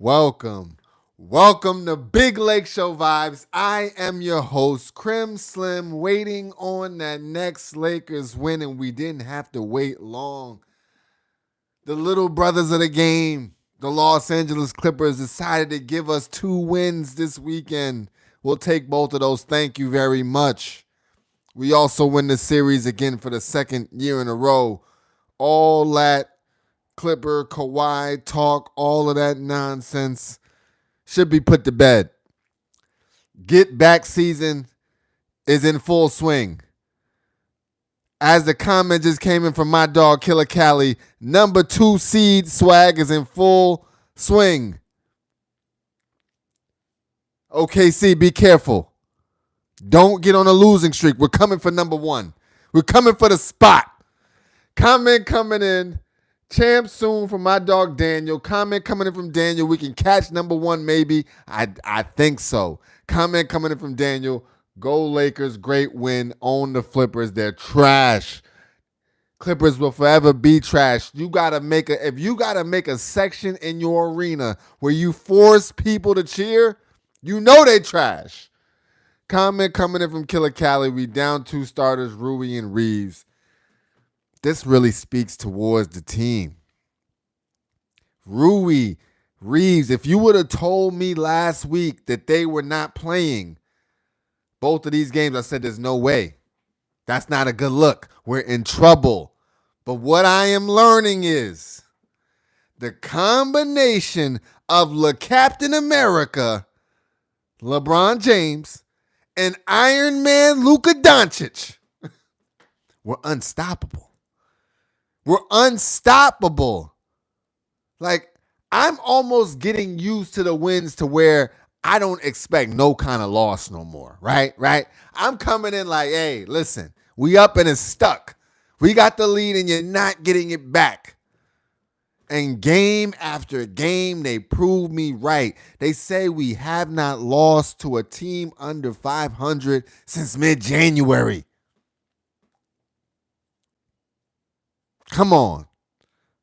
Welcome. Welcome to Big Lake Show Vibes. I am your host, Crim Slim, waiting on that next Lakers win, and we didn't have to wait long. The little brothers of the game, the Los Angeles Clippers, decided to give us 2 wins this weekend. We'll take both of those. Thank you very much. We also win the series again for the second year in a row. All that Clipper, Kawhi talk, all of that nonsense should be put to bed. Get back season is in full swing. As the comment just came in from my dog, Killer Cali, number 2 seed swag is in full swing. OKC, be careful. Don't get on a losing streak. We're coming for number 1. We're coming for the spot. Comment coming in. Champ soon from my dog Daniel. Comment coming in from Daniel. We can catch number 1 maybe. I think so. Comment coming in from Daniel. Go Lakers. Great win. Own the Flippers. They're trash. Clippers will forever be trash. If you gotta make a section in your arena where you force people to cheer, you know they trash. Comment coming in from Killer Cali. We down 2 starters, Rui and Reeves. This really speaks towards the team. Rui, Reeves, if you would have told me last week that they were not playing both of these games, I said there's no way. That's not a good look. We're in trouble. But what I am learning is the combination of Captain America, LeBron James, and Iron Man Luka Doncic were unstoppable. We're unstoppable. Like, I'm almost getting used to the wins to where I don't expect no kind of loss no more, right? I'm coming in like, hey, listen, we up and it's stuck. We got the lead and you're not getting it back. And game after game, they prove me right. They say we have not lost to a team under 500 since mid-January. Come on.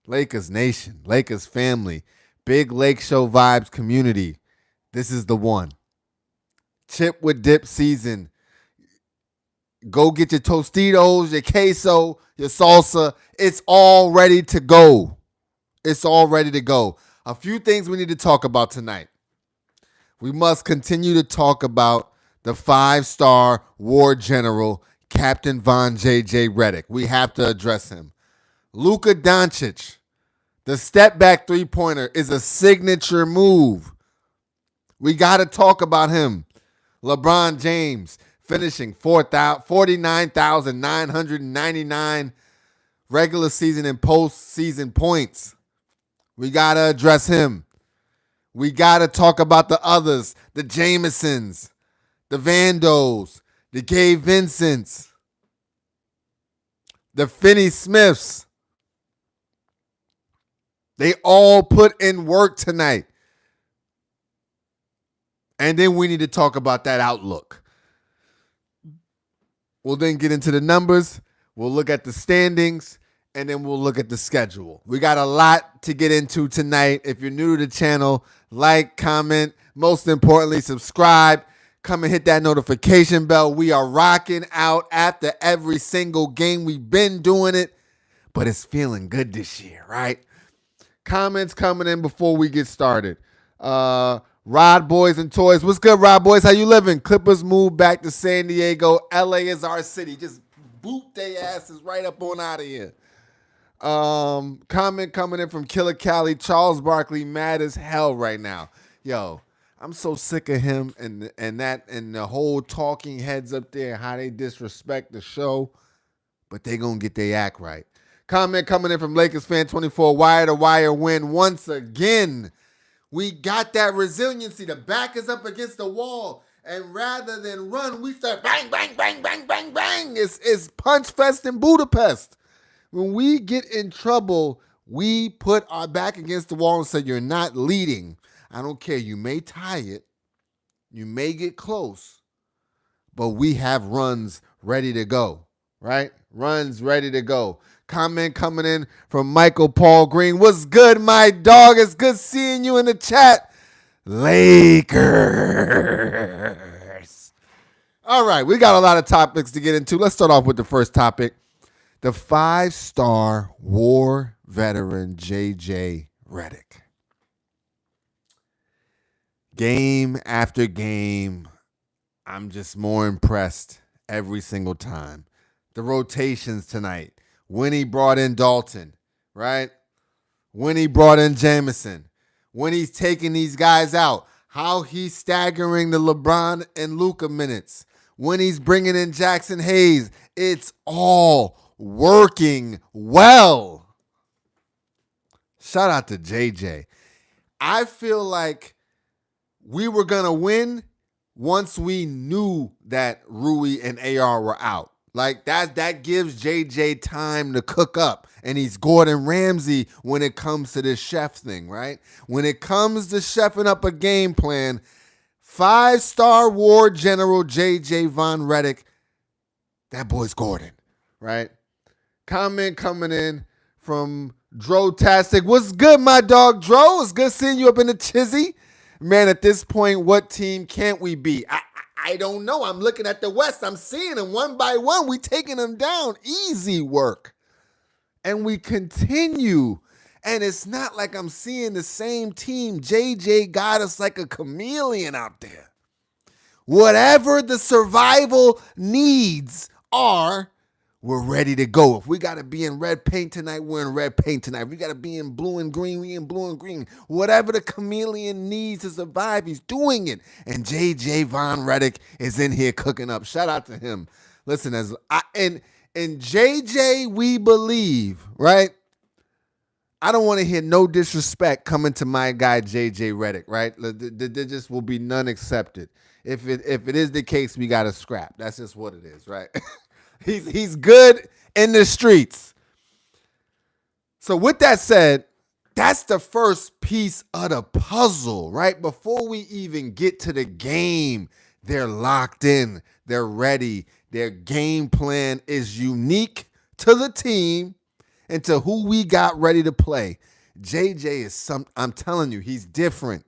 Lakers Nation, Lakers family, Big Lake Show Vibes community. This is the one. Chip with dip season. Go get your Tostitos, your queso, your salsa. It's all ready to go. It's all ready to go. A few things we need to talk about tonight. We must continue to talk about the 5-star war general, Captain Von J.J. Redick. We have to address him. Luka Doncic, the step-back three-pointer is a signature move. We got to talk about him. LeBron James finishing 49,999 regular season and postseason points. We got to address him. We got to talk about the others, the Jamesons, the Vandos, the Gabe Vincents, the Finney Smiths. They all put in work tonight. And then we need to talk about that outlook. We'll then get into the numbers. We'll look at the standings. And then we'll look at the schedule. We got a lot to get into tonight. If you're new to the channel, like, comment. Most importantly, subscribe. Come and hit that notification bell. We are rocking out after every single game. We've been doing it. But it's feeling good this year, right? Comments coming in before we get started. Rod Boys and Toys. What's good, Rod Boys? How you living? Clippers move back to San Diego. LA is our city. Just boot their asses right up on out of here. Comment coming in from Killer Cali. Charles Barkley mad as hell right now. Yo, I'm so sick of him and the whole talking heads up there, how they disrespect the show. But they gonna get their act right. Comment coming in from Lakers fan 24. Wire to wire win once again. We got that resiliency. The back is up against the wall. And rather than run, we start bang, bang, bang, bang, bang, bang. It's punch fest in Budapest. When we get in trouble, we put our back against the wall and say, you're not leading. I don't care. You may tie it. You may get close. But we have runs ready to go. right? Runs ready to go. Comment coming in from Michael Paul Green. What's good, my dog? It's good seeing you in the chat. Lakers. All right, we got a lot of topics to get into. Let's start off with the first topic. The 5-star war veteran J.J. Redick. Game after game, I'm just more impressed every single time. The rotations tonight. When he brought in Dalton, right? When he brought in Jamison. When he's taking these guys out. How he's staggering the LeBron and Luka minutes. When he's bringing in Jackson Hayes. It's all working well. Shout out to JJ. I feel like we were going to win once we knew that Rui and AR were out. Like that gives JJ time to cook up. And he's Gordon Ramsay when it comes to this chef thing, right? When it comes to chefing up a game plan, 5-star war general JJ Von Redick, that boy's Gordon, right? Comment coming in from Dro-tastic. What's good, my dog Dro? It's good seeing you up in the chizzy. Man, at this point, what team can't we beat? I don't know. I'm looking at the West. I'm seeing them one by one. We taking them down. Easy work. And we continue. And it's not like I'm seeing the same team. JJ got us like a chameleon out there. Whatever the survival needs are, we're ready to go. If we got to be in red paint tonight, we're in red paint tonight. If we got to be in blue and green, we in blue and green. Whatever the chameleon needs to survive, he's doing it. And J.J. Von Redick is in here cooking up. Shout out to him. Listen, in J.J. we believe, right? I don't want to hear no disrespect coming to my guy J.J. Redick, right? There just will be none accepted. If it is the case, we got to scrap. That's just what it is, right? He's good in the streets. So with that said, that's the first piece of the puzzle, right? Before we even get to the game, they're locked in. They're ready. Their game plan is unique to the team and to who we got ready to play. JJ is I'm telling you, he's different.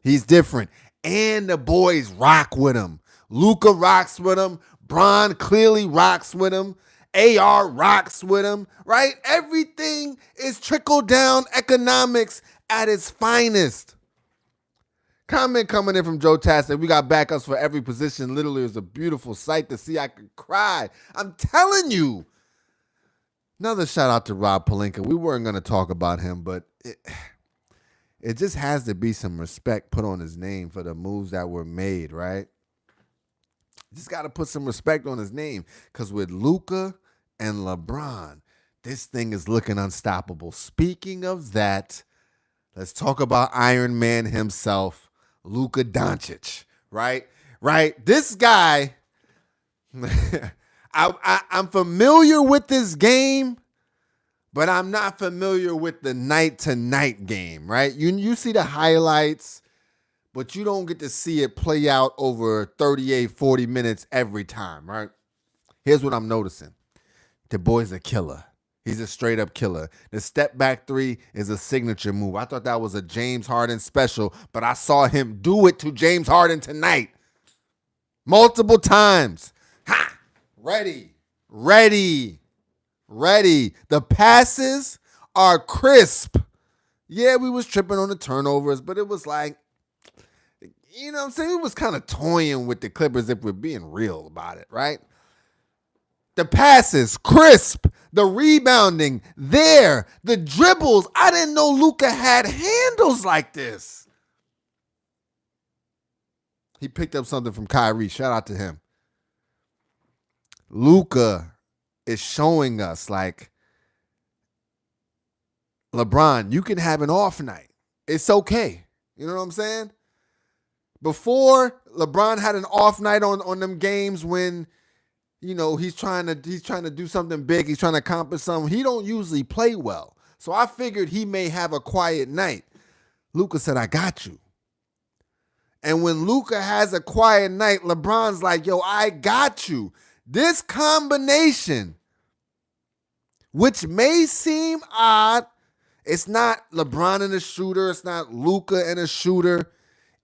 He's different. And the boys rock with him. Luka rocks with him. Bron clearly rocks with him. AR rocks with him, right? Everything is trickle-down economics at its finest. Comment coming in from Joe Tassin. We got backups for every position. Literally, it was a beautiful sight to see. I could cry. I'm telling you. Another shout out to Rob Pelinka. We weren't going to talk about him, but it just has to be some respect put on his name for the moves that were made, right? Just got to put some respect on his name because with Luka and LeBron, this thing is looking unstoppable. Speaking of that, let's talk about Iron Man himself, Luka Doncic, right? This guy, I'm familiar with this game, but I'm not familiar with the night-to-night game, right? You see the highlights, but you don't get to see it play out over 38, 40 minutes every time, right? Here's what I'm noticing. The boy's a killer. He's a straight-up killer. The step-back three is a signature move. I thought that was a James Harden special, but I saw him do it to James Harden tonight. Multiple times. Ha! Ready. The passes are crisp. Yeah, we was tripping on the turnovers, but it was like, you know what I'm saying? It was kind of toying with the Clippers if we're being real about it, right? The passes, crisp. The rebounding, there. The dribbles. I didn't know Luka had handles like this. He picked up something from Kyrie. Shout out to him. Luka is showing us, like, LeBron, you can have an off night. It's okay. You know what I'm saying? Before, LeBron had an off night on them games when, you know, he's trying to do something big. He's trying to accomplish something. He don't usually play well. So I figured he may have a quiet night. Luka said, I got you. And when Luka has a quiet night, LeBron's like, yo, I got you. This combination, which may seem odd, it's not LeBron and a shooter, it's not Luka and a shooter.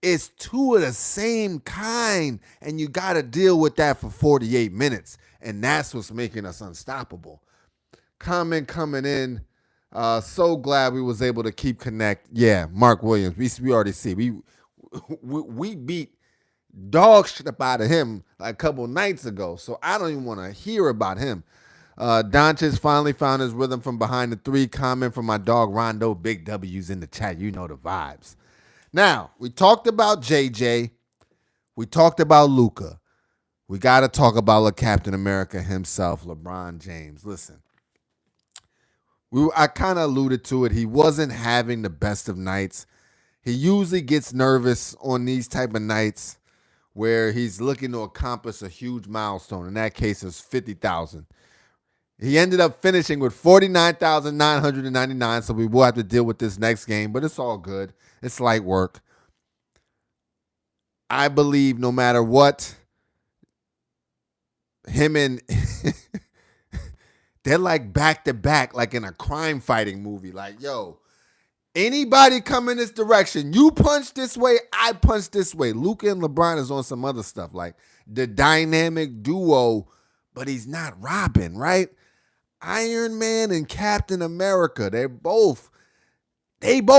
It's two of the same kind, and you got to deal with that for 48 minutes, and that's what's making us unstoppable. Comment coming in. So glad we was able to keep connect. Yeah, Mark Williams. We already see we beat dog shit up out of him like a couple nights ago. So I don't even want to hear about him. Doncic finally found his rhythm from behind the three. Comment from my dog Rondo. Big W's in the chat. You know the vibes. Now, we talked about JJ. We talked about Luka. We got to talk about the Captain America himself, LeBron James. Listen, I kind of alluded to it. He wasn't having the best of nights. He usually gets nervous on these type of nights where he's looking to accomplish a huge milestone. In that case, it's 50,000. He ended up finishing with 49,999, so we will have to deal with this next game, but it's all good. It's light work. I believe no matter what, him and they're like back to back, like in a crime fighting movie. Like, yo, anybody come in this direction, you punch this way, I punch this way. Luka and LeBron is on some other stuff, like the dynamic duo, but he's not Robin, right? Iron Man and Captain America, they both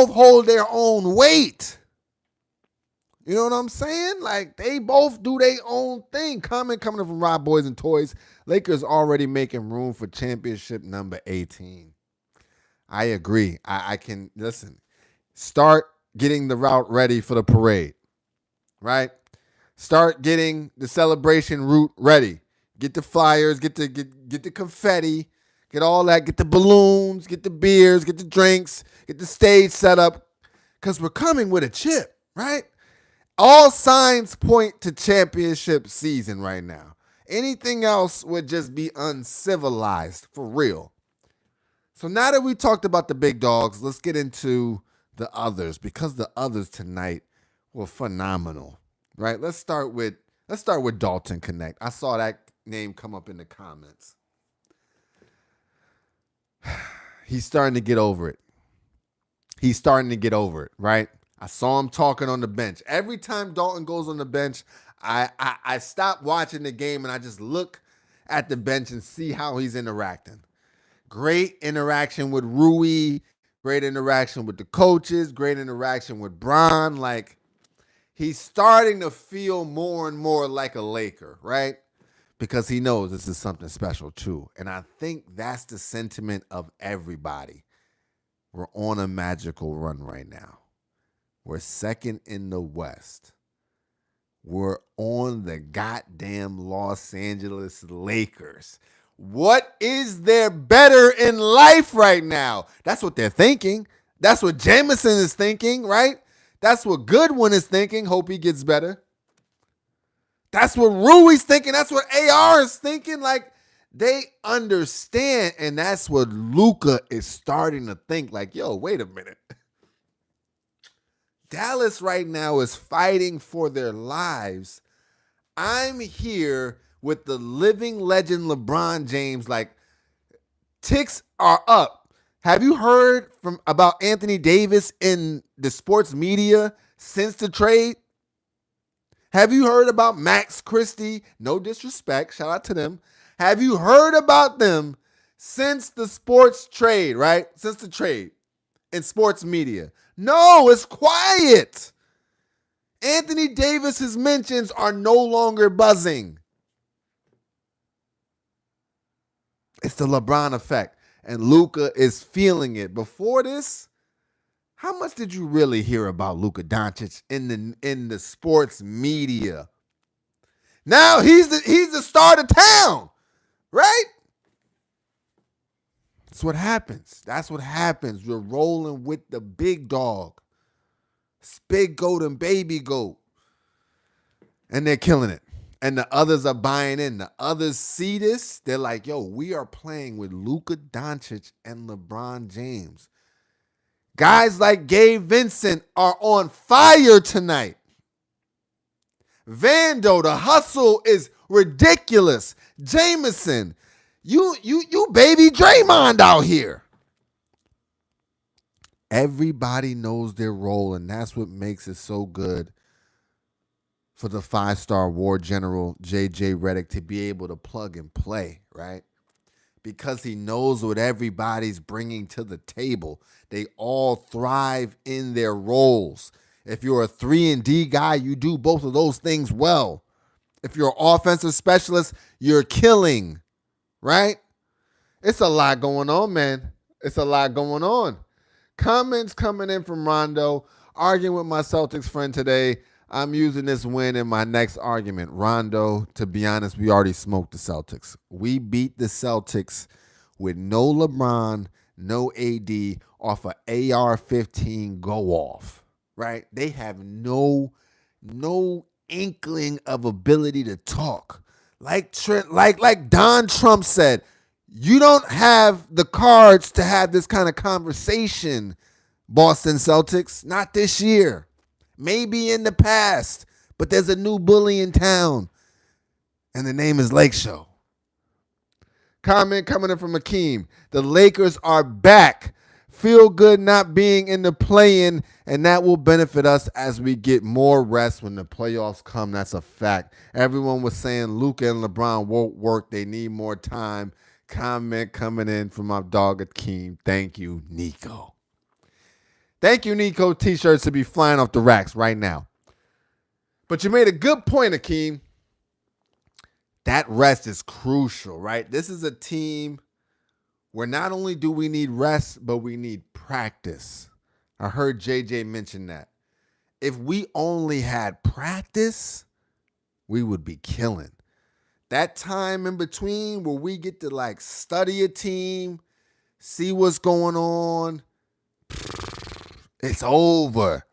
hold their own weight. You know what I'm saying? Like, they both do their own thing. Comment coming from Rob Boys and Toys. Lakers already making room for championship number 18. I agree. I can, listen, start getting the route ready for the parade, right? Start getting the celebration route ready. Get the flyers, get the confetti, get all that, get the balloons, get the beers, get the drinks, get the stage set up, because we're coming with a chip, right? All signs point to championship season right now. Anything else would just be uncivilized, for real. So now that we talked about the big dogs, let's get into the others, because the others tonight were phenomenal, right? Let's start with Dalton Connect. I saw that name come up in the comments. He's starting to get over it. Right? I saw him talking on the bench. Every time Dalton goes on the bench, I stop watching the game and I just look at the bench and see how he's interacting. Great interaction with Rui, great interaction with the coaches, great interaction with Bron. Like, he's starting to feel more and more like a Laker, right? Because he knows this is something special too. And I think that's the sentiment of everybody. We're on a magical run right now. We're second in the West. We're on the goddamn Los Angeles Lakers. What is there better in life right now? That's what they're thinking. That's what Jameson is thinking, right? That's what Goodwin is thinking. Hope he gets better. That's what Rui's thinking. That's what AR is thinking. Like, they understand, and that's what Luka is starting to think. Like, yo, wait a minute. Dallas right now is fighting for their lives. I'm here with the living legend LeBron James. Like, ticks are up. Have you heard about Anthony Davis in the sports media since the trade? Have you heard about Max Christie? No disrespect. Shout out to them. Have you heard about them since the sports trade, right? Since the trade in sports media? No, it's quiet. Anthony Davis's mentions are no longer buzzing. It's the LeBron effect, and Luka is feeling it. Before this, how much did you really hear about Luka Doncic in the sports media? Now he's the star of town, right? That's what happens. You're rolling with the big dog. It's big goat and baby goat. And they're killing it. And the others are buying in. The others see this. They're like, yo, we are playing with Luka Doncic and LeBron James. Guys like Gabe Vincent are on fire tonight. Vando, the hustle is Ridiculous. Jameson, you baby Draymond out here. Everybody knows their role, and that's what makes it so good for the 5-star war general, J.J. Redick, to be able to plug and play, right? Because he knows what everybody's bringing to the table. They all thrive in their roles. If you're a 3-and-D guy, you do both of those things well. If you're an offensive specialist, you're killing, right? It's a lot going on, man. It's a lot going on. Comments coming in from Rondo. Arguing with my Celtics friend today. I'm using this win in my next argument. Rondo, to be honest, we already smoked the Celtics. We beat the Celtics with no LeBron, no AD, off a AR-15 go-off, right? They have no inkling of ability to talk. Like Don Trump said, you don't have the cards to have this kind of conversation, Boston Celtics. Not this year. Maybe in the past, but there's a new bully in town, and the name is Lake Show. Comment coming in from Akeem. The Lakers are back. Feel good not being in the play-in, and that will benefit us as we get more rest when the playoffs come. That's a fact. Everyone was saying Luka and LeBron won't work. They need more time. Comment coming in from my dog Akeem. Thank you, Nico. Thank you, Nico. T-shirts to be flying off the racks right now. But you made a good point, Akeem. That rest is crucial, right? This is a team where not only do we need rest, but we need practice. I heard JJ mention that. If we only had practice, we would be killing. That time in between where we get to study a team, see what's going on, it's over.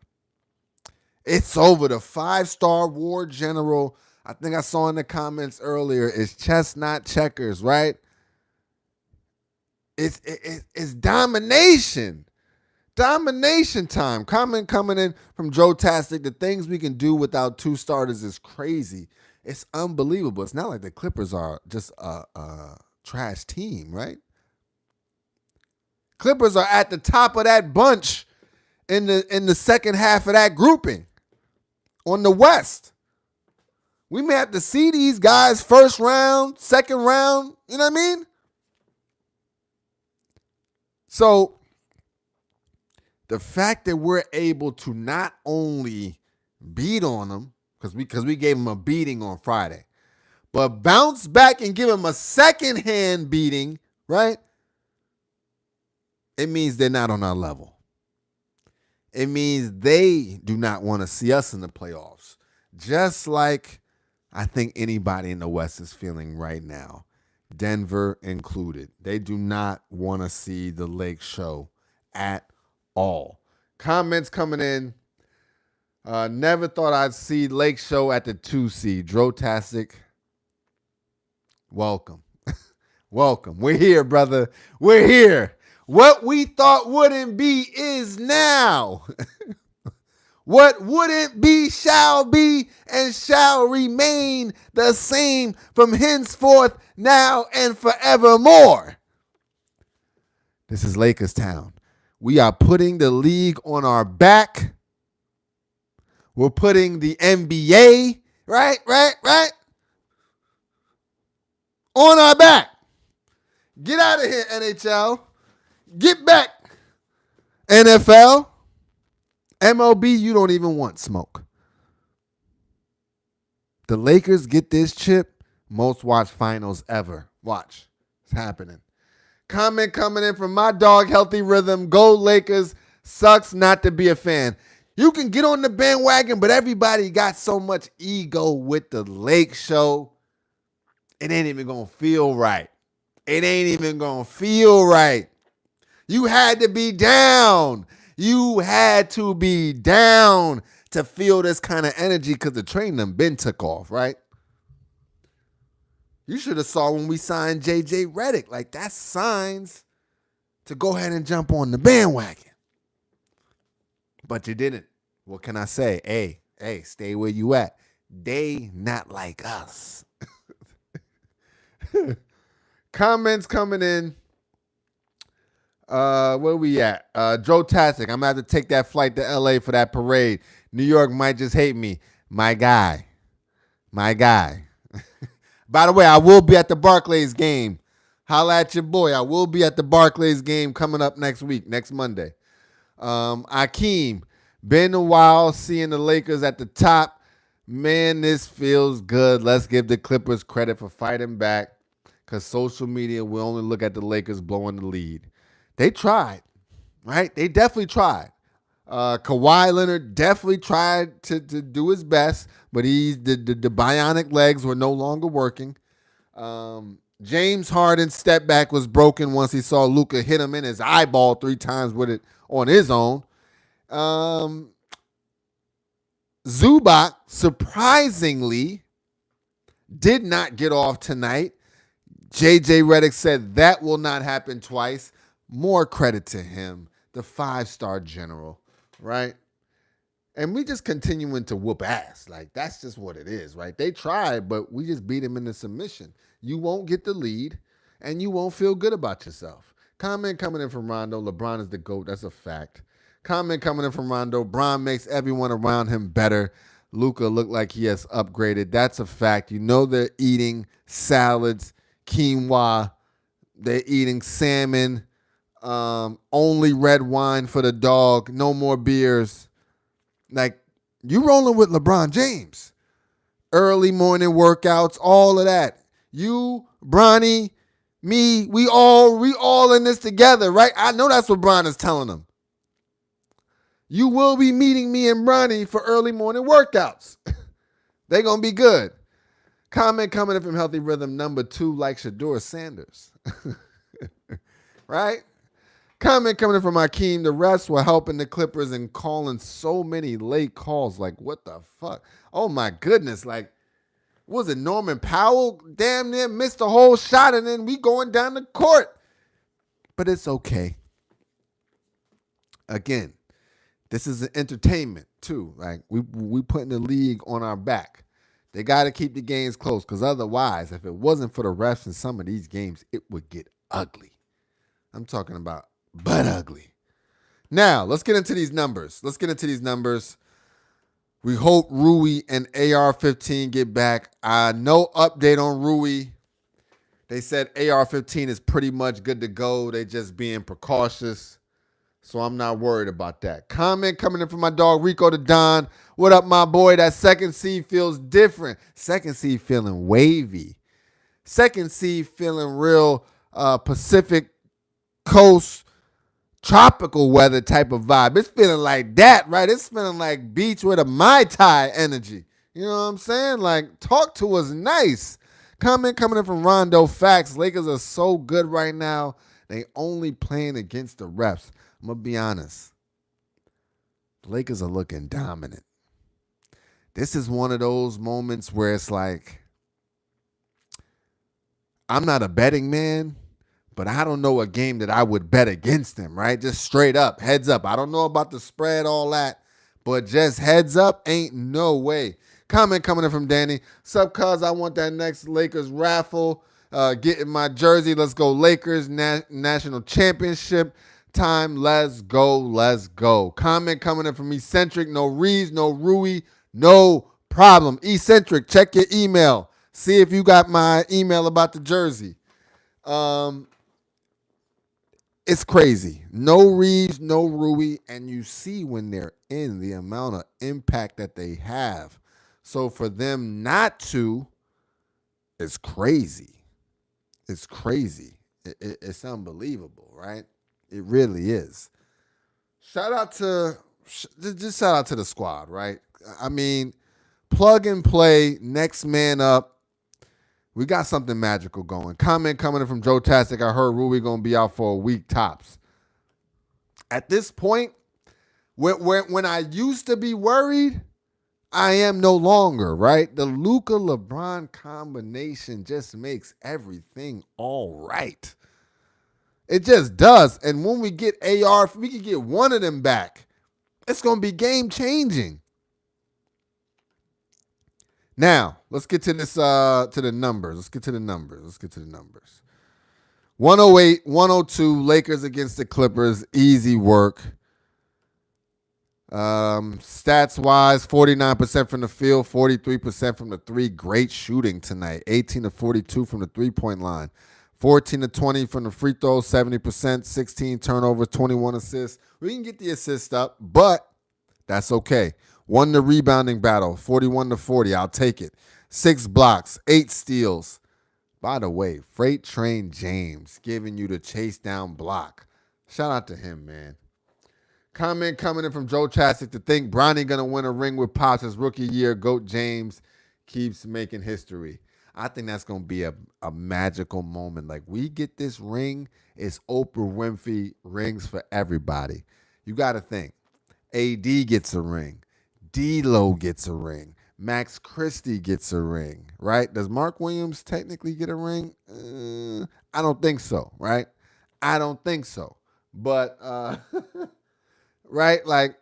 It's over. The 5-star war general, I think I saw in the comments earlier, is chess, not checkers, right? It's domination. Domination time. Comment coming in from Joe Tastic. The things we can do without 2 starters is crazy. It's unbelievable. It's not like the Clippers are just a trash team, right? Clippers are at the top of that bunch in the second half of that grouping on the West. We may have to see these guys first round, second round, you know what I mean? So the fact that we're able to not only beat on them, because we gave them a beating on Friday, but bounce back and give them a second-hand beating, right? It means they're not on our level. It means they do not want to see us in the playoffs. Just like I think anybody in the West is feeling right now, Denver included. They do not want to see the Lake Show at all. Comments coming in. Never thought I'd see Lake Show at the 2 seed. Drotastic, welcome. Welcome. We're here, brother. We're here. What we thought wouldn't be is now. What wouldn't be shall be and shall remain the same from henceforth, now, and forevermore. This is Lakers Town. We are putting the league on our back. We're putting the NBA, right, on our back. Get out of here, NHL. Get back, NFL. MLB, you don't even want smoke. The Lakers get this chip, most watched finals ever. Watch. It's happening. Comment coming in from my dog, Healthy Rhythm. Go Lakers. Sucks not to be a fan. You can get on the bandwagon, but everybody got so much ego with the Lake Show. It ain't even going to feel right. It ain't even going to feel right. You had to be down. You had to be down to feel this kind of energy because the train done been took off, right? You should have saw when we signed J.J. Redick. Like, that's signs to go ahead and jump on the bandwagon. But you didn't. What can I say? Hey, stay where you at. They not like us. Comments coming in. Where we at? Joe Tastic. I'm gonna have to take that flight to LA for that parade. New York might just hate me. My guy. My guy. By the way, I will be at the Barclays game. Holla at your boy. I will be at the Barclays game coming up next week, next Monday. Akeem, been a while seeing the Lakers at the top. Man, this feels good. Let's give the Clippers credit for fighting back because social media will only look at the Lakers blowing the lead. They tried, right? They definitely tried. Kawhi Leonard definitely tried to do his best, but the bionic legs were no longer working. James Harden's step back was broken once he saw Luka hit him in his eyeball 3 times with it on his own. Zubac surprisingly did not get off tonight. JJ Redick said that will not happen twice. More credit to him, the 5-star general, right? And we just continuing to whoop ass. Like, that's just what it is, right? They tried, but we just beat him into submission. You won't get the lead, and you won't feel good about yourself. Comment coming in from Rondo, LeBron is the GOAT. That's a fact. Comment coming in from Rondo, Bron makes everyone around him better. Luka looked like he has upgraded. That's a fact. You know they're eating salads, quinoa. They're eating salmon. Only red wine for the dog. No more beers. Like, you rolling with LeBron James. Early morning workouts, all of that. You, Bronny, me, we all in this together, right? I know that's what Bron is telling them. You will be meeting me and Bronny for early morning workouts. They're going to be good. Comment coming in from Healthy Rhythm number 2, like Shador Sanders. Right? Comment coming in from Akeem. The refs were helping the Clippers and calling so many late calls. Like, what the fuck? Oh, my goodness. Like, was it Norman Powell? Damn near missed the whole shot, and then we going down the court. But it's okay. Again, this is an entertainment, too. Like, we putting the league on our back. They got to keep the games close, because otherwise, if it wasn't for the refs in some of these games, it would get ugly. I'm talking about but ugly. Now, let's get into these numbers. We hope Rui and AR-15 get back. No update on Rui. They said AR-15 is pretty much good to go. They just being precautious. So I'm not worried about that. Comment coming in from my dog Rico the Don. What up, my boy? That second seed feels different. Second seed feeling wavy. Second seed feeling real Pacific Coast tropical weather type of vibe. It's feeling like that, right? It's feeling like beach with a Mai Tai energy. You know what I'm saying? Like, talk to us nice. Comment coming in from Rondo. Facts. Lakers are so good right now. They only playing against the refs. I'm going to be honest. The Lakers are looking dominant. This is one of those moments where it's like, I'm not a betting man, but I don't know a game that I would bet against them, right? Just straight up, heads up. I don't know about the spread, all that, but just heads up, ain't no way. Comment coming in from Danny. Sup, cuz, I want that next Lakers raffle. Getting my jersey. Let's go Lakers. National championship time. Let's go. Comment coming in from Eccentric. No Reeves, no Rui, no problem. Eccentric, check your email. See if you got my email about the jersey. It's crazy. No Reeves, no Rui, and you see when they're in the amount of impact that they have. So for them not to, it's crazy. It's crazy. It's unbelievable, right? It really is. Shout out to the squad, right? I mean, plug and play, next man up. We got something magical going. Comment coming in from Joe Tastic. I heard Rui going to be out for a week tops. At this point, when I used to be worried, I am no longer, right? The Luka LeBron combination just makes everything all right. It just does. And when we get AR, if we can get one of them back, it's going to be game changing. Now, let's get to this to the numbers. 108, 102, Lakers against the Clippers. Easy work. Stats wise, 49% from the field, 43% from the three. Great shooting tonight. 18 to 42 from the 3-point line. 14 to 20 from the free throw, 70%, 16 turnovers, 21 assists. We can get the assist up, but that's okay. Won the rebounding battle, 41 to 40. I'll take it. 6 blocks, 8 steals. By the way, Freight Train James giving you the chase down block. Shout out to him, man. Comment coming in from Joe Chasik to think Bronny going to win a ring with Pops his rookie year. GOAT James keeps making history. I think that's going to be a magical moment. Like, we get this ring, it's Oprah Winfrey rings for everybody. You got to think. AD gets a ring. D-Lo gets a ring. Max Christie gets a ring, right? Does Mark Williams technically get a ring? I don't think so, right? I don't think so. But, right, like,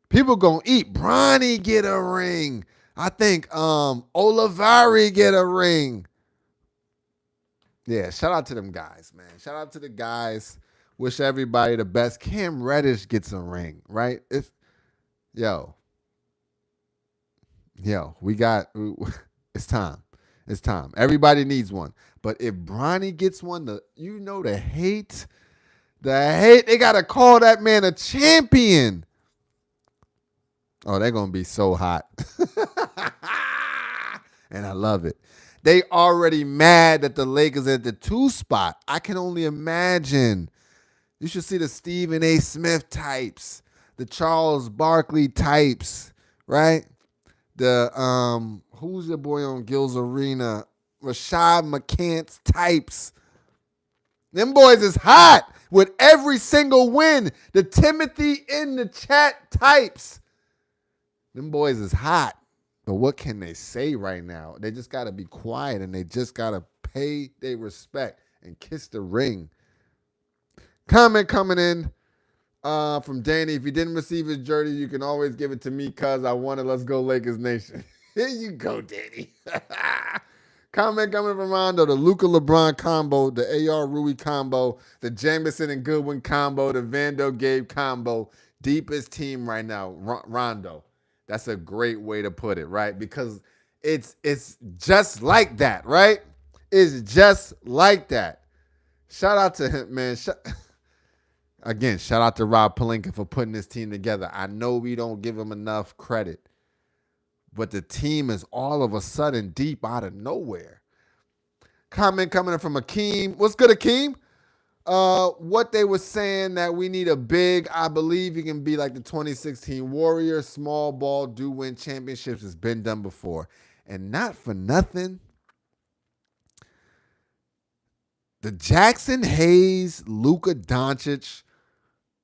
people going to eat. Bronny get a ring. I think Olivari get a ring. Yeah, shout out to them guys, man. Shout out to the guys. Wish everybody the best. Cam Reddish gets a ring, right? Yo, it's time. It's time. Everybody needs one. But if Bronny gets one, the hate, they got to call that man a champion. Oh, they're going to be so hot. And I love it. They already mad that the Lakers are at the 2 spot. I can only imagine. You should see the Stephen A. Smith types, the Charles Barkley types, right? The who's your boy on Gills Arena? Rashad McCants types. Them boys is hot with every single win. The Timothy in the chat types. Them boys is hot. But what can they say right now? They just got to be quiet and they just got to pay their respect and kiss the ring. Comment coming in from Danny. If you didn't receive his jersey, you can always give it to me because I want it. Let's go Lakers Nation. Here you go, Danny. Comment coming from Rondo. The Luka LeBron combo, the AR Rui combo, the Jameson and Goodwin combo, the Vando Gabe combo. Deepest team right now, Rondo. That's a great way to put it, right? Because it's just like that, right? It's just like that. Shout out to him, man. Again, shout out to Rob Pelinka for putting this team together. I know we don't give him enough credit, but the team is all of a sudden deep out of nowhere. Comment coming in from Akeem. What's good, Akeem? What they were saying that we need a big, I believe he can be like the 2016 Warriors, small ball, do win championships. Has been done before. And not for nothing, the Jackson Hayes, Luka Doncic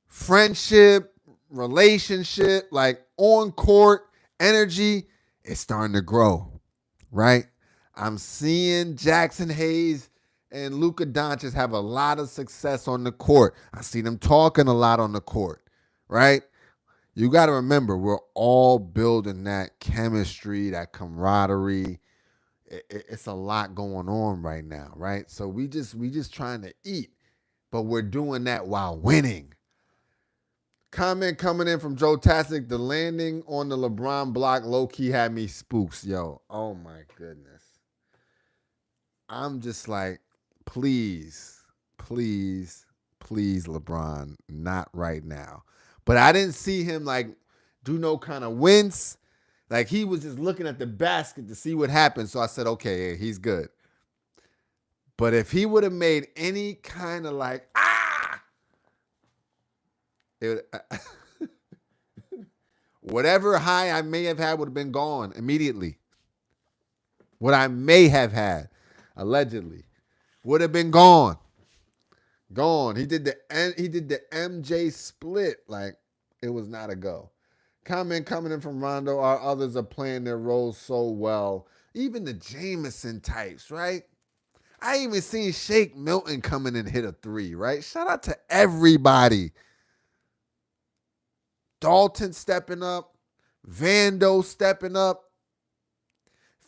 friendship, relationship, like on court energy, is starting to grow, right? I'm seeing Jackson Hayes and Luka Doncic have a lot of success on the court. I see them talking a lot on the court, right? You got to remember, we're all building that chemistry, that camaraderie. It's a lot going on right now, right? So we just trying to eat, but we're doing that while winning. Comment coming in from Joe Tasic. The landing on the LeBron block low-key had me spooks. Yo, oh my goodness. I'm just like, please, LeBron, not right now. But I didn't see him like do no kind of wince. Like he was just looking at the basket to see what happened. So I said, okay, he's good. But if he would have made any kind of like, whatever high I may have had would have been gone immediately. What I may have had, allegedly, would have been gone. Gone. He did the MJ split. Like, it was not a go. Comment coming in from Rondo. Our others are playing their roles so well. Even the Jameson types, right? I even seen Shake Milton coming and hit a 3, right? Shout out to everybody. Dalton stepping up. Vando stepping up.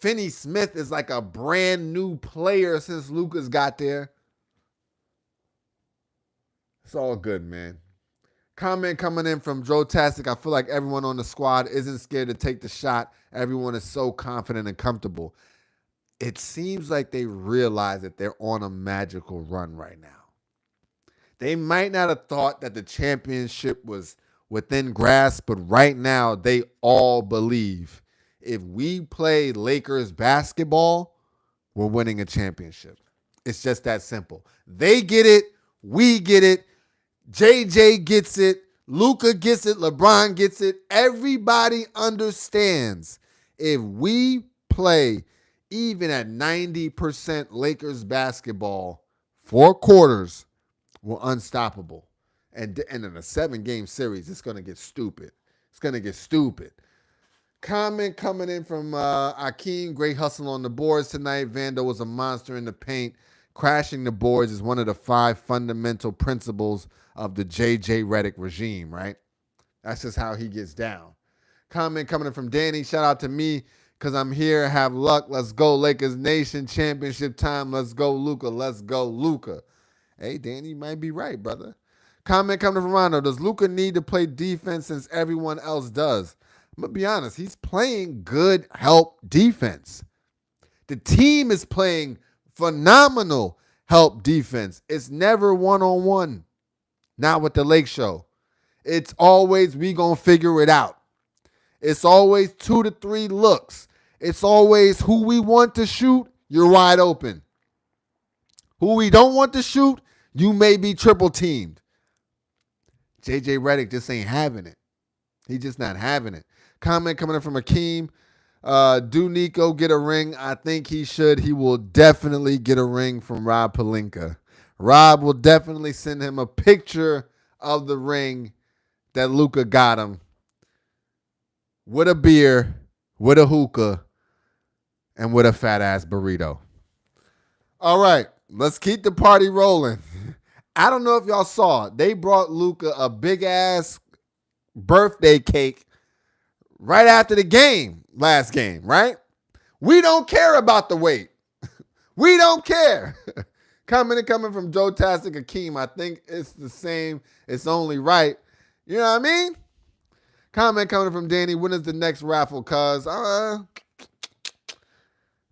Finney Smith is like a brand new player since Luka's got there. It's all good, man. Comment coming in from Joe Tastic. I feel like everyone on the squad isn't scared to take the shot. Everyone is so confident and comfortable. It seems like they realize that they're on a magical run right now. They might not have thought that the championship was within grasp, but right now they all believe if we play Lakers basketball, we're winning a championship. It's just that simple. They get it. We get it. JJ gets it. Luka gets it. LeBron gets it. Everybody understands if we play even at 90% Lakers basketball, 4 quarters, we're unstoppable. And in a 7-game series, it's going to get stupid. It's going to get stupid. Comment coming in from Akeem. Great hustle on the boards tonight. Vando was a monster in the paint. Crashing the boards is one of the 5 fundamental principles of the J.J. Redick regime, right? That's just how he gets down. Comment coming in from Danny. Shout out to me because I'm here. Have luck. Let's go, Lakers Nation. Championship time. Let's go, Luka. Let's go, Luka. Hey, Danny, you might be right, brother. Comment coming from Rondo. Does Luka need to play defense since everyone else does? I'm going to be honest. He's playing good help defense. The team is playing phenomenal help defense. It's never one-on-one. Not with the Lake Show. It's always we going to figure it out. It's always 2 to 3 looks. It's always who we want to shoot, you're wide open. Who we don't want to shoot, you may be triple teamed. J.J. Redick just ain't having it. He's just not having it. Comment coming in from Akeem. Do Nico get a ring? I think he should. He will definitely get a ring from Rob Pelinka. Rob will definitely send him a picture of the ring that Luka got him with a beer, with a hookah, and with a fat-ass burrito. All right, let's keep the party rolling. I don't know if y'all saw it. They brought Luka a big-ass birthday cake right after the game, last game, right? We don't care about the weight. We don't care. Coming from Joe Tastic Akeem, I think it's the same. It's only right. You know what I mean? Comment coming from Danny. When is the next raffle? Cuz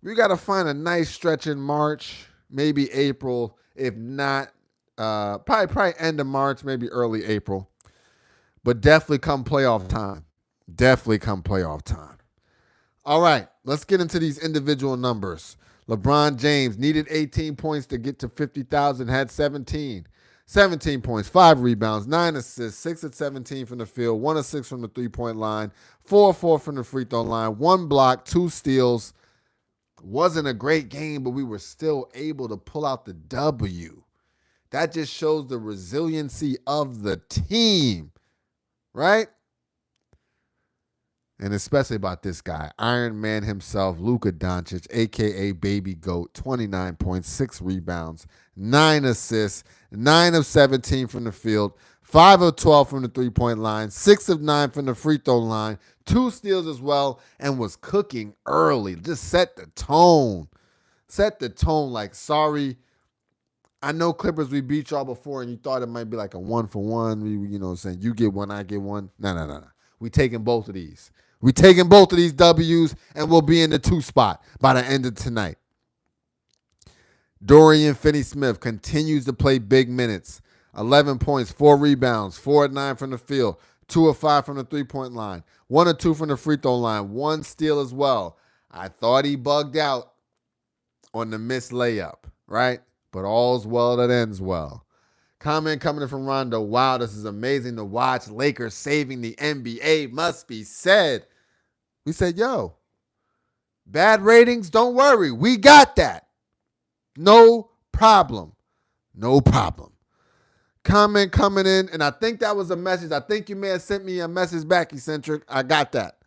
we got to find a nice stretch in March, maybe April. If not, probably end of March, maybe early April. But definitely come playoff time. Definitely come playoff time. All right, let's get into these individual numbers. LeBron James needed 18 points to get to 50,000, had 17. 17 points, 5 rebounds, 9 assists, 6 of 17 from the field, 1 of 6 from the three-point line, 4 of 4 from the free throw line, 1 block, 2 steals. Wasn't a great game, but we were still able to pull out the W. That just shows the resiliency of the team, right? And especially about this guy, Iron Man himself, Luka Doncic, a.k.a. Baby Goat, 29 points, 6 rebounds, 9 assists, 9 of 17 from the field, 5 of 12 from the three-point line, 6 of 9 from the free throw line, 2 steals as well, and was cooking early. Just set the tone. Set the tone like, sorry, I know Clippers, we beat y'all before, and you thought it might be like a 1-for-1. You know what I'm saying? You get one, I get one. No. We taking both of these. We taking both of these W's, and we'll be in the 2 spot by the end of tonight. Dorian Finney-Smith continues to play big minutes. 11 points, 4 rebounds, 4 of 9 from the field, 2 of 5 from the three-point line, 1 of 2 from the free throw line, 1 steal as well. I thought he bugged out on the missed layup, right? But all's well that ends well. Comment coming in from Rondo. Wow, this is amazing to watch. Lakers saving the NBA must be said. We said, yo, bad ratings, don't worry. We got that. No problem. No problem. Comment coming in, and I think that was a message. I think you may have sent me a message back, Eccentric. I got that.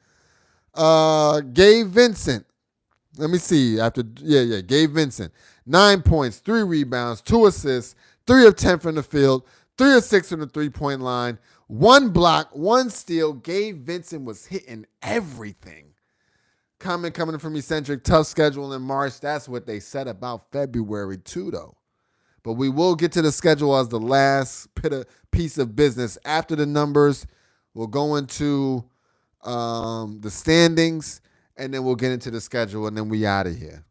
Gabe Vincent. Let me see. Gabe Vincent. 9 points, 3 rebounds, 2 assists, 3 of 10 from the field, 3 of 6 from the three-point line, 1 block, 1 steal. Gabe Vincent was hitting everything. Comment coming in from Eccentric. Tough schedule in March. That's what they said about February too, though. But we will get to the schedule as the last piece of business. After the numbers, we'll go into the standings, and then we'll get into the schedule, and then we out of here.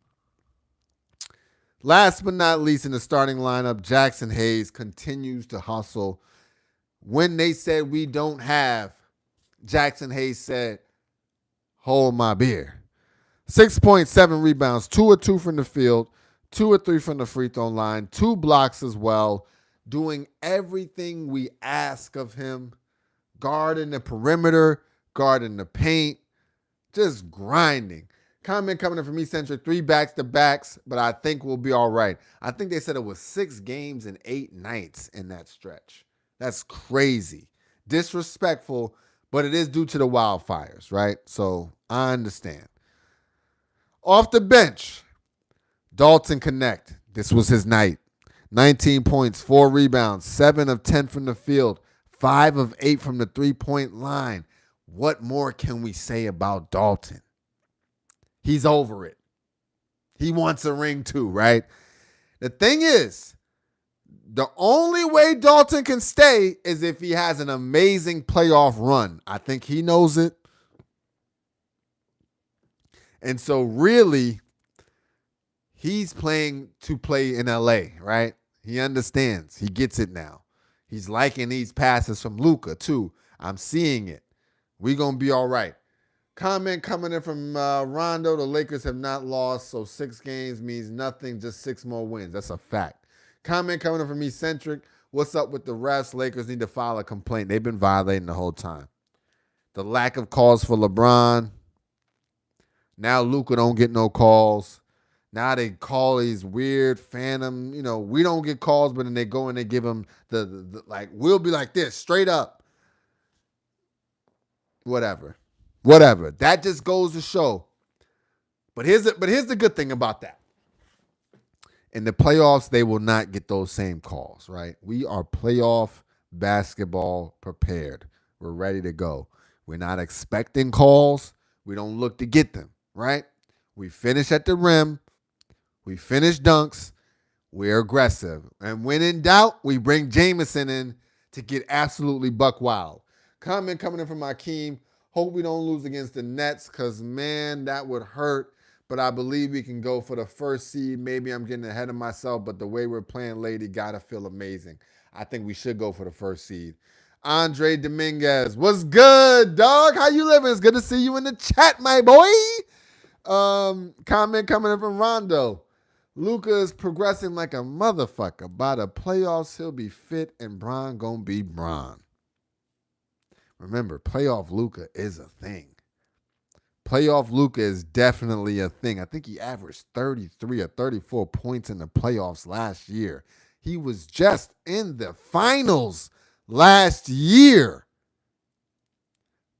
Last but not least, in the starting lineup, Jackson Hayes continues to hustle. When they said we don't have, Jackson Hayes said, hold my beer. 6.7 rebounds, 2 or 2 from the field, 2 or 3 from the free throw line, 2 blocks as well, doing everything we ask of him, guarding the perimeter, guarding the paint, just grinding. Comment coming in from Eccentric, 3 back-to-backs, but I think we'll be all right. I think they said it was 6 games and 8 nights in that stretch. That's crazy. Disrespectful, but it is due to the wildfires, right? So I understand. Off the bench, Dalton Connect. This was his night. 19 points, 4 rebounds, 7 of 10 from the field, 5 of 8 from the three-point line. What more can we say about Dalton? He's over it. He wants a ring too, right? The thing is, the only way Dalton can stay is if he has an amazing playoff run. I think he knows it. And so really, he's playing to play in LA, right? He understands. He gets it now. He's liking these passes from Luka too. I'm seeing it. We're going to be all right. Comment coming in from Rondo. The Lakers have not lost, so 6 games means nothing, just 6 more wins. That's a fact. Comment coming in from Eccentric. What's up with the refs? Lakers need to file a complaint. They've been violating the whole time. The lack of calls for LeBron. Now Luka don't get no calls. Now they call these weird phantom. We don't get calls, but then they go and they give them the like, we'll be like this, straight up. Whatever. That just goes to show. But here's the good thing about that. In the playoffs, they will not get those same calls, right? We are playoff basketball prepared. We're ready to go. We're not expecting calls. We don't look to get them, right? We finish at the rim. We finish dunks. We're aggressive. And when in doubt, we bring Jameson in to get absolutely buck wild. Comment coming in from Akeem. Hope we don't lose against the Nets because, man, that would hurt. But I believe we can go for the first seed. Maybe I'm getting ahead of myself, but the way we're playing, lady, gotta feel amazing. I think we should go for the first seed. Andre Dominguez, what's good, dog? How you living? It's good to see you in the chat, my boy. Comment coming in from Rondo. Luka is progressing like a motherfucker. By the playoffs, he'll be fit, and Bron gonna be Bron. Remember, playoff Luka is a thing. Playoff Luka is definitely a thing. I think he averaged 33 or 34 points in the playoffs last year. He was just in the finals last year.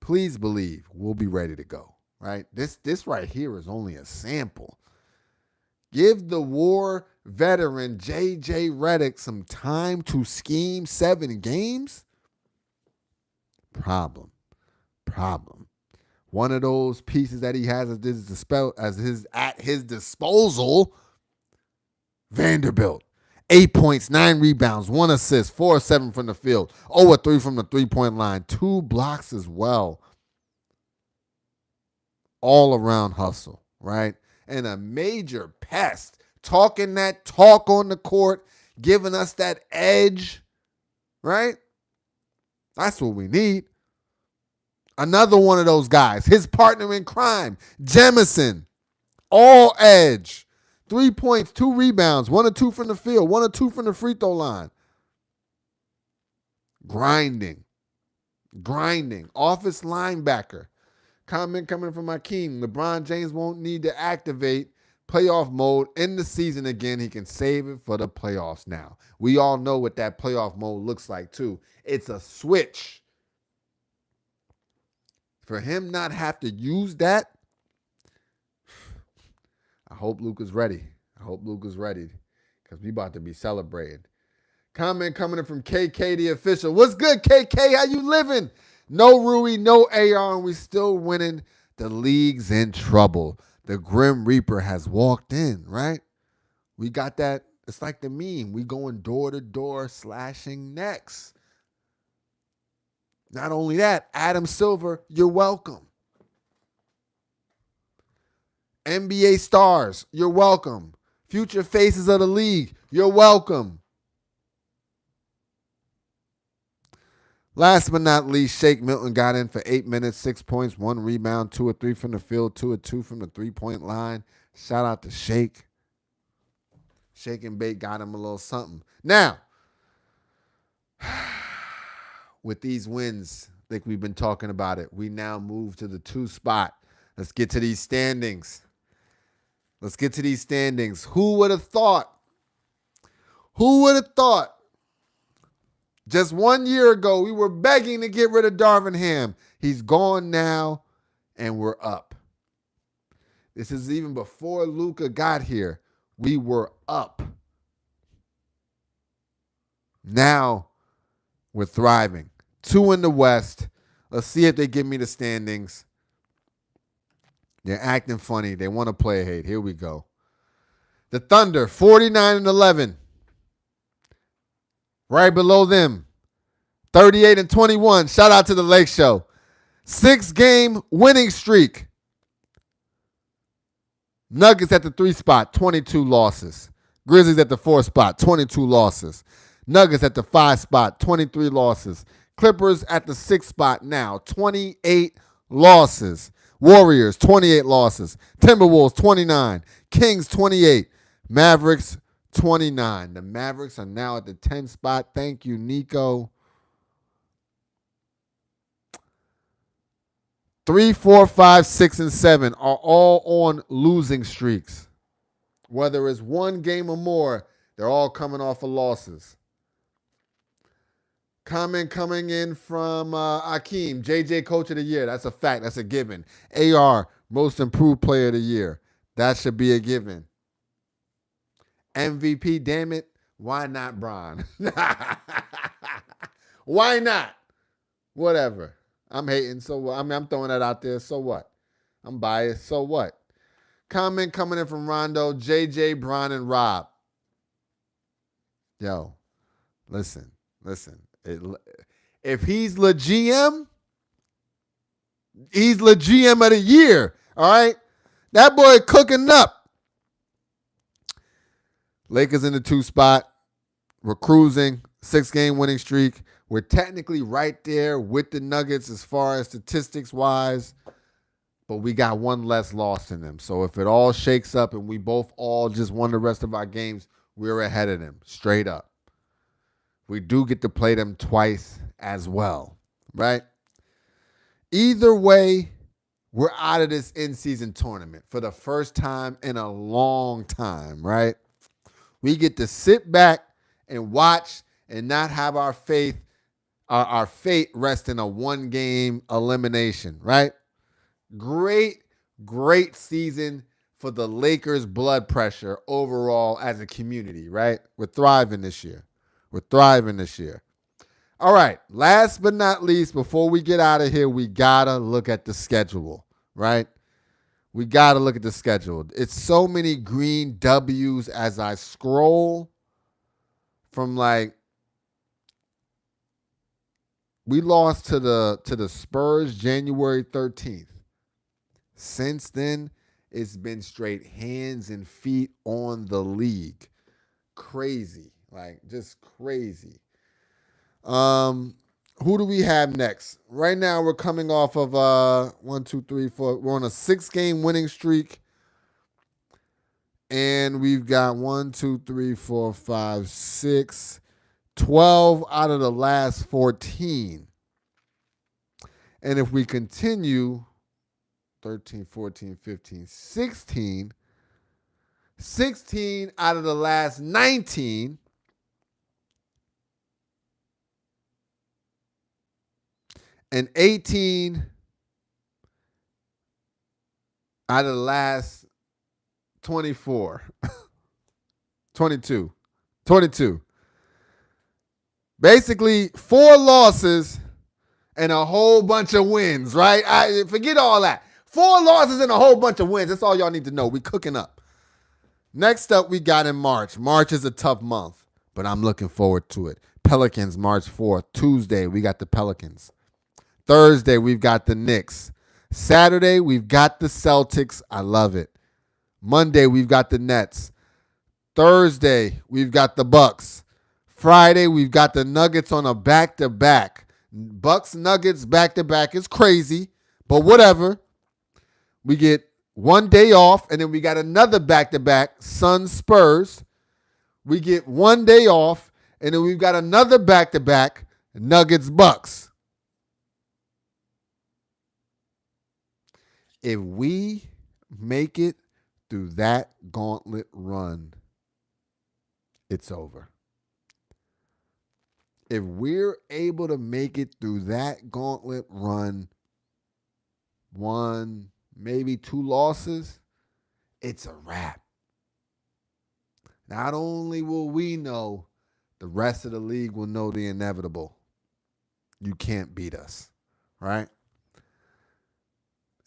Please believe we'll be ready to go, right? This right here is only a sample. Give the war veteran J.J. Redick some time to scheme 7 games. Problem. One of those pieces that he has at his disposal, Vanderbilt. 8 points, 9 rebounds, 1 assist, 4 of 7 from the field, 0 of 3 from the three-point line, 2 blocks as well. All around hustle, right? And a major pest, talking that talk on the court, giving us that edge, right? That's what we need. Another one of those guys, his partner in crime, Jemison, all edge. 3 points, 2 rebounds, 1 or 2 from the field, 1 or 2 from the free throw line. Grinding. Office linebacker. Comment coming from Akeem. LeBron James won't need to activate playoff mode in the season again. He can save it for the playoffs now. We all know what that playoff mode looks like too. It's a switch. For him not have to use that, I hope Luka's ready. Because we about to be celebrating. Comment coming in from KK the official. What's good, KK? How you living? No Rui, no AR, and we still winning The league's in trouble. The Grim Reaper has walked in, right? We got that. It's like the meme. We going door to door slashing necks. Not only that, Adam Silver, you're welcome. NBA stars, you're welcome. Future faces of the league, you're welcome. Last but not least, Shake Milton got in for 8 minutes, 6 points, 1 rebound, 2 of 3 from the field, 2 of 2 from the three-point line. Shout out to Shake. Shake and Bake got him a little something. Now, with these wins, I think we've been talking about it. We now move to the 2 spot. Let's get to these standings. Who would have thought? Just 1 year ago, we were begging to get rid of Darvin Ham. He's gone now, and we're up. This is even before Luka got here. We were up. Now, we're thriving. 2 in the West. Let's see if they give me the standings. They're acting funny. They want to play hate. Here we go. The Thunder, 49-11. Right below them, 38-21. Shout out to the Lake Show. 6-game winning streak. Nuggets at the 3 spot, 22 losses. Grizzlies at the 4 spot, 22 losses. Nuggets at the 5 spot, 23 losses. Clippers at the 6 spot now, 28 losses. Warriors, 28 losses. Timberwolves, 29. Kings, 28. Mavericks, 29. The Mavericks are now at the 10 spot. Thank you, Nico. 3, 4, 5, 6, and 7 are all on losing streaks. Whether it's 1 game or more, they're all coming off of losses. Comment coming in from Akeem, JJ Coach of the Year. That's a fact. That's a given. AR, Most Improved Player of the Year. That should be a given. MVP, damn it. Why not Bron? Why not? Whatever. I'm hating, so what? I'm throwing that out there, so what? I'm biased, so what? Comment coming in from Rondo, JJ, Bron, and Rob. Yo, listen. If he's the GM, he's the GM of the year, all right? That boy cooking up. Lakers in the 2 spot. We're cruising. 6-game winning streak. We're technically right there with the Nuggets as far as statistics-wise, but we got 1 less loss in them. So if it all shakes up and we both all just won the rest of our games, we're ahead of them, straight up. We do get to play them twice as well, right? Either way, we're out of this in-season tournament for the first time in a long time, right? We get to sit back and watch and not have our fate rest in a 1-game elimination, right? Great season for the Lakers' blood pressure overall as a community, right? We're thriving this year. All right, last but not least, before we get out of here, we got to look at the schedule, right? We got to look at the schedule. It's so many green W's as I scroll from we lost to the Spurs January 13th. Since then, it's been straight hands and feet on the league. Crazy. Just crazy. Who do we have next? Right now, we're coming off of 1, 2, 3, 4. We're on a 6-game winning streak. And we've got 1, 2, 3, 4, 5, 6, 12 out of the last 14. And if we continue, 13, 14, 15, 16 out of the last 19. And 18 out of the last 24. 22. Basically, 4 losses and a whole bunch of wins, right? Forget all that. 4 losses and a whole bunch of wins. That's all y'all need to know. We cooking up. Next up, we got in March. March is a tough month, but I'm looking forward to it. Pelicans, March 4th. Tuesday, we got the Pelicans. Thursday, we've got the Knicks. Saturday, we've got the Celtics. I love it. Monday, we've got the Nets. Thursday, we've got the Bucks. Friday, we've got the Nuggets on a back-to-back. Bucks Nuggets back-to-back is crazy, but whatever. We get 1 day off, and then we got another back-to-back, Suns Spurs. We get 1 day off, and then we've got another back-to-back, Nuggets Bucks. If we make it through that gauntlet run, it's over. If we're able to make it through that gauntlet run, 1, maybe 2 losses, it's a wrap. Not only will we know, the rest of the league will know the inevitable. You can't beat us, right?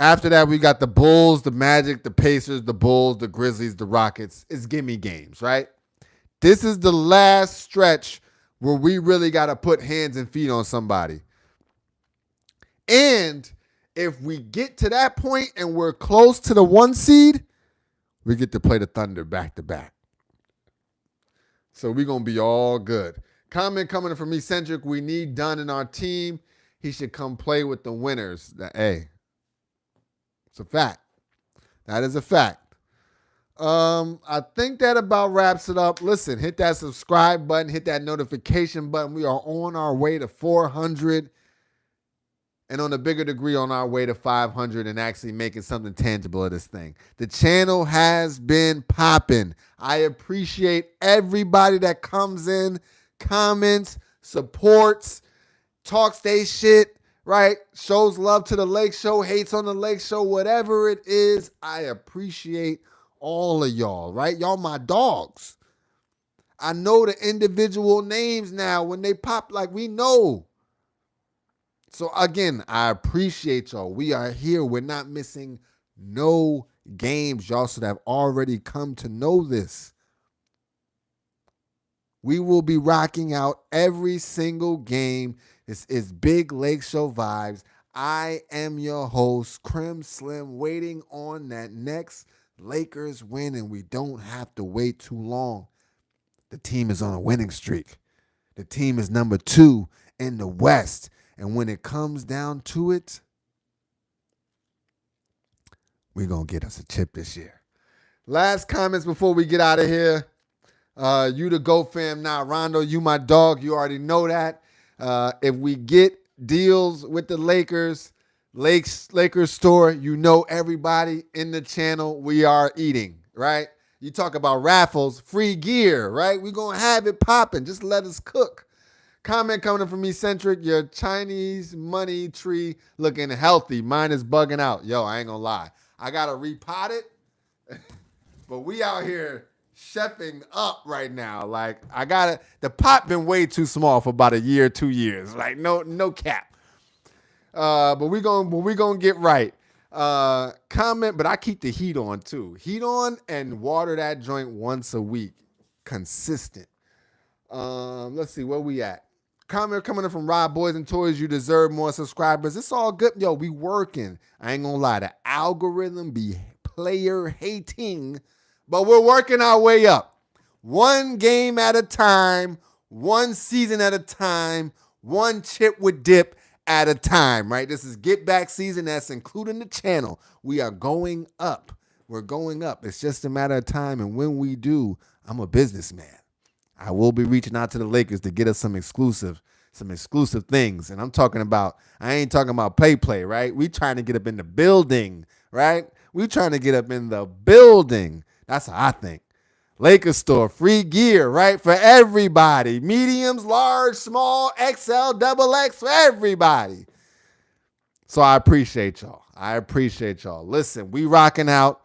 After that, we got the Bulls, the Magic, the Pacers, the Bulls, the Grizzlies, the Rockets. It's gimme games, right? This is the last stretch where we really got to put hands and feet on somebody. And if we get to that point and we're close to the 1 seed, we get to play the Thunder back-to-back. So we're going to be all good. Comment coming from me, Centric. We need Dunn in our team. He should come play with the winners. Hey, it's a fact. That is a fact. I think that about wraps it up. Listen, hit that subscribe button, hit that notification button. We are on our way to 400 and on a bigger degree on our way to 500 and actually making something tangible of this thing. The channel has been popping. I appreciate everybody that comes in, comments, supports, talks they shit, right? Shows love to the Lake Show, hates on the Lake Show, whatever it is. I appreciate all of y'all, right? Y'all my dogs. I know the individual names now when they pop, like we know. So again, I appreciate y'all. We are here. We're not missing no games. Y'all should have already come to know this. We will be rocking out every single game. This is Big Lake Show Vibes. I am your host, Crim Slim, waiting on that next Lakers win, and we don't have to wait too long. The team is on a winning streak. The team is number 2 in the West. And when it comes down to it, we're going to get us a chip this year. Last comments before we get out of here. You the GOAT fam now. Rondo, you my dog. You already know that. If we get deals with the Lakers store, you know everybody in the channel, we are eating, right? You talk about raffles, free gear, right? We're going to have it popping. Just let us cook. Comment coming from me, Centric. Your Chinese money tree looking healthy. Mine is bugging out. Yo, I ain't going to lie. I got to repot it, but we out here chefing up right now. Like, the pot been way too small for about a year, 2 years. Like, no cap. But we gonna get right. Comment, but I keep the heat on too. Heat on and water that joint once a week. Consistent. Let's see where we at. Comment coming in from Rob Boys and Toys. You deserve more subscribers. It's all good. Yo, we working. I ain't gonna lie. The algorithm be player hating, but we're working our way up. 1 game at a time, 1 season at a time, 1 chip with dip at a time, right? This is get back season. That's including the channel. We are going up. We're going up. It's just a matter of time. And when we do, I'm a businessman. I will be reaching out to the Lakers to get us some exclusive things. And I ain't talking about play, right? We trying to get up in the building, right? We trying to get up in the building. That's how I think. Lakers store, free gear, right? For everybody. Mediums, large, small, XL, double X, for everybody. So I appreciate y'all. Listen, we rocking out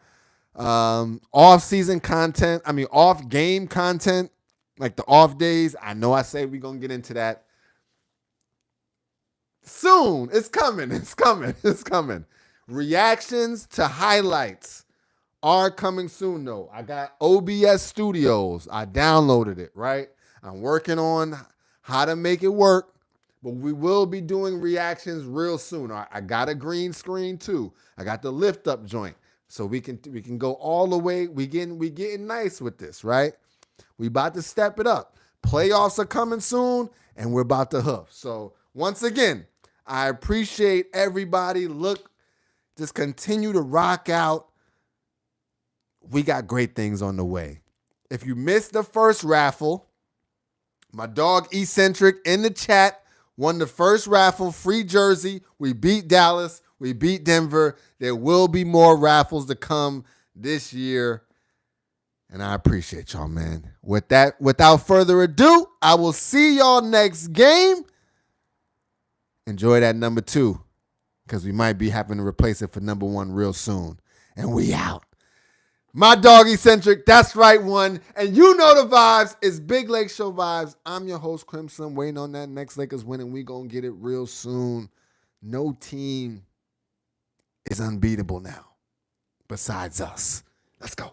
off-season content. Off-game content. Like the off days. I know I say we're going to get into that soon. It's coming. Reactions to highlights are coming soon, though. I got OBS Studios. I downloaded it, right? I'm working on how to make it work, but we will be doing reactions real soon. I got a green screen too. I got the lift up joint, so we can go all the way. We getting nice with this, right? We about to step it up. Playoffs are coming soon, and we're about to hoof. So once again, I appreciate everybody. Look, just continue to rock out. We got great things on the way. If you missed the first raffle, my dog Eccentric in the chat won the first raffle, free jersey. We beat Dallas. We beat Denver. There will be more raffles to come this year. And I appreciate y'all, man. With that, without further ado, I will see y'all next game. Enjoy that number 2, because we might be having to replace it for number 1 real soon. And we out. My dog Eccentric, that's right one. And you know the vibes. It's Big Lake Show vibes. I'm your host, Crimson, waiting on that next Lakers win, and we going to get it real soon. No team is unbeatable now besides us. Let's go.